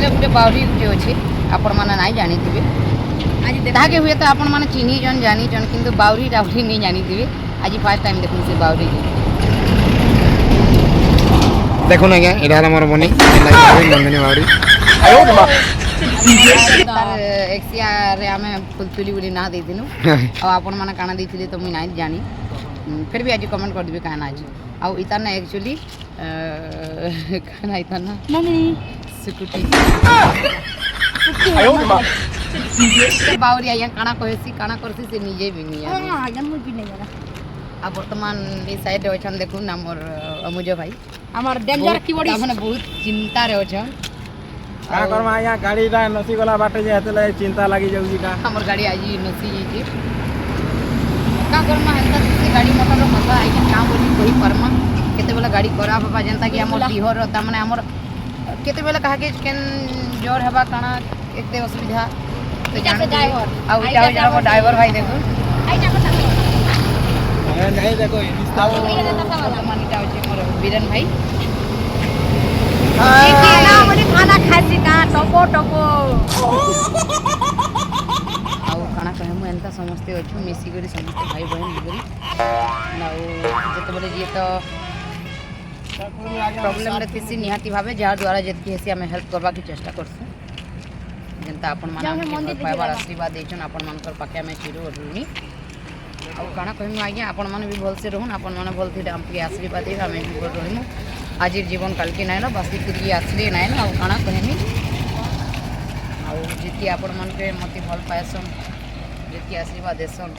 बेले गोटे बाउरी गुटे अच्छे आपण मैंने ना जानी ताके हुए तो आपण मैंने चिन्ह जानी किंतु बाउरी टाउरी नहीं जानी आज फर्स्ट टाइम देखुन से बाउरी देखो ना क्या इधर हमारा बनी नंदिनी बाउरी एक्सिया रे आमे फुलचुली बोली ना देथिनु आ आपण माने काना देथिले तो मुई नाही जानी फिर भी आज कमेंट कर दिबे काना आज आ इता ना एक्चुअली काना इता ना नंदिनी सुकुटी आयो मां बाउरी आया काना काना करसी से निजे भी नहीं हां आया मुई भी नहीं जाना आ वर्तमान ए साइड अछन देखु हमर अमुज भाई हमर डेंजर की बड़ी माने बहुत चिंता रे अछन का करमा या गाड़ी रा नसी गला बाटे जे हेतले चिंता लागी जाउजी का हमर गाड़ी आज नसी जे का करमा हेता से गाड़ी मोटर मजा आई का बोली कोई परमा केते बेला गाड़ी खराब होबा जनता कि हमर दिहर ता माने हमर केते बेला कहा के केन जोर हेबा काना एते असुविधा तो जान ड्राइवर आ जाओ जाओ ड्राइवर भाई देखो आई जा पता नहीं देखो मानी जाओ जे मोर बीरन भाई ना बोली खाना खासी का टपो टपो आउ खाना कहे मु एंता समस्ते अछि मिसी करी समस्त भाई बहन करी नाउ जते बोले जे तो प्रॉब्लम रे तिसी निहाती भाबे जार द्वारा जतकी हेसी हमें हेल्प करबा की चेष्टा करसु जनता अपन माने पाइबार आशीर्वाद देछन अपन मानकर पाके में चिरू अरुनी आ खाना कहि मु आज्ञा अपन माने भी भल से रहून अपन माने भल थी हम के आशीर्वाद दे हमें भी बोल रहिमु आज जीवन काल के नाइन बासी करी आसले नाइन आ काना कहमी आ जी आपण मन के मत भल पाएसन जी आशीर्वाद देसन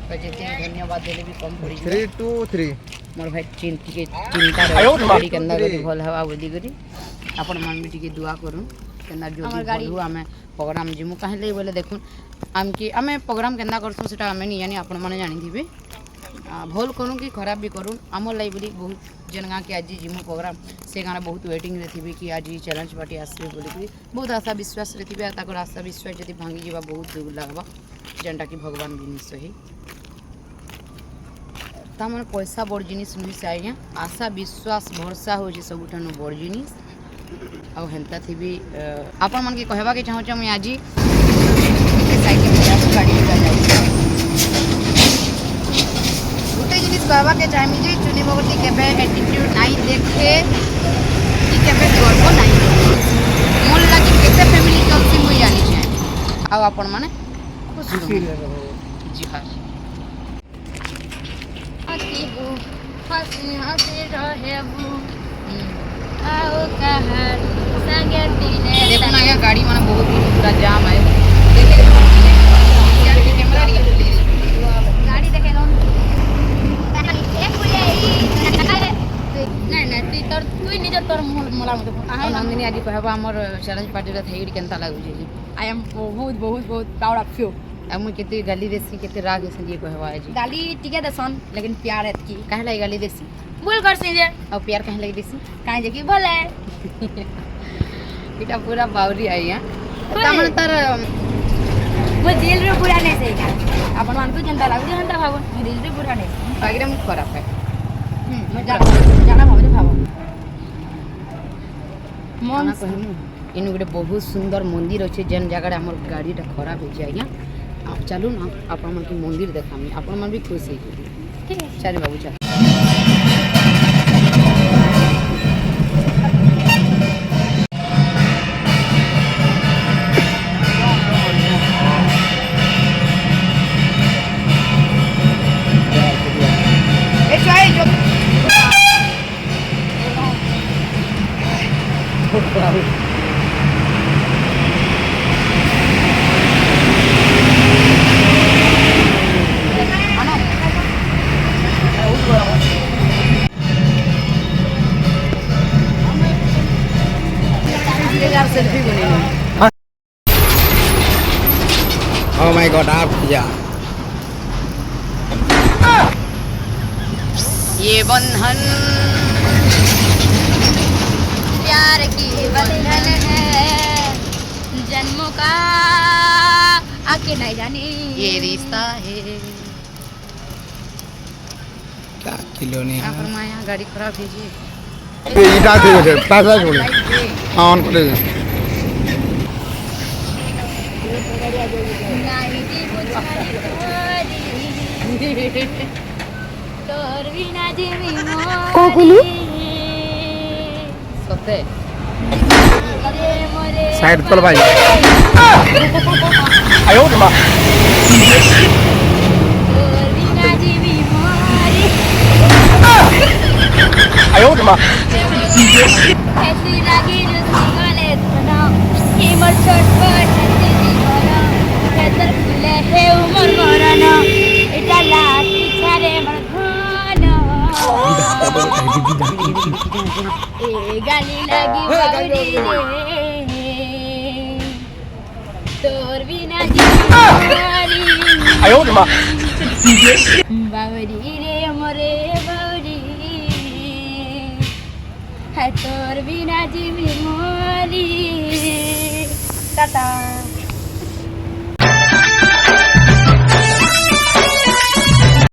तो जी धन्यवाद देले भी कम पड़ी 3 2 3 मोर भाई चिंता गाड़ी के अंदर गरी भल हवा बोली करी आपण मन भी टिके दुआ करू केना जो बोलू हमें प्रोग्राम जिमु काहे ले बोले देखुन हम की हमें प्रोग्राम केना करसु सेटा हमें नहीं जानी आपण माने जानी दिबे भल करूँ कि खराब भी करूँ आम लाइब्रेरी बहुत जन गाँ के आज जिमु प्रोग्राम से गाना बहुत वेटिंग रे थी कि आज चैलेंज पार्टी आसबे बोली बहुत आशा विश्वास रे थी आशा विश्वास जब भांगी जावा बहुत दुख लगवा जेनटा कि भगवान भी निश्चय तार पैसा बड़ जिनिस नुह से आज्ञा आशा विश्वास भरसा हो सबुठान बड़ जिनिस आउ हेन्ता थी भी आपण मन के कहबा के चाहूँ मुझे आज गाड़ी गोटे जिनिस कहबा के चाहमी जे चुनी बगती केबे एटीट्यूड नहीं देखे कि केबे गर्व नहीं मोर लागी केते फैमिली चलसी मुई जानी छै आ आपण माने खुशी जी हां आकीबू हंसी हंसी रहेबू आओ कहां संगे दिने देखो ना ये गाड़ी माने बहुत पूरा जाम है देखे यार की कैमरा गाड़ी देखे लो नंदिनी आज कहबा हमर चैलेंज पार्टी रे थेइड केनता लागु जी आई एम बहुत बहुत बहुत प्राउड ऑफ यू हम केते गाली देसी केते राग देसी जी कहबा जी गाली टिके देसन लेकिन प्यार एत की काहे लाई गाली देसी बोल कर से जे और प्यार काहे लाई देसी काहे जे की बोले इटा पूरा बावरी आई है तमन तर वो जेल रे पूरा नहीं सही अपन मान को जनता लागु जनता भागो जेल रे पूरा नहीं बागरे मुख खराब है मैं जाना भाव भाव मन कहमु इन गोटे बहुत सुंदर मंदिर अच्छे जेन जगह हमर गाड़ीटा खराब हो जाए आप चलू ना आप मन के मंदिर देखामी आपण मन भी खुश है ठीक है चल बाबू चल सेल्फी बनेंगे Oh my god, आप किया ये बंधन प्यार की बंधन है जन्मों का आके नहीं जाने ये रिश्ता है क्या किलो ने यहाँ पर माया गाड़ी खराब कीजिए ये इटा ठीक है ताजा छोड़े ऑन कर दे তোর বিনা জিমি কও কইলি? সতে সাইড চল ভাই আয় ওরে মা তোর বিনা জিমি মরি আয় ওরে মা এসি লাগি জুসি গলে ধনা হিমর ছটপট দিদি ভরা হেতর ফুলে হে উমর মরনা এটা লাতি ছাড়ে মর ঘন এ গালি লাগি বাউরি রে তোর বিনা জীবনী আয় ওরে মা বাউরি রে মরে বাউরি হ্যাঁ তোর বিনা জীবী মরি টাটা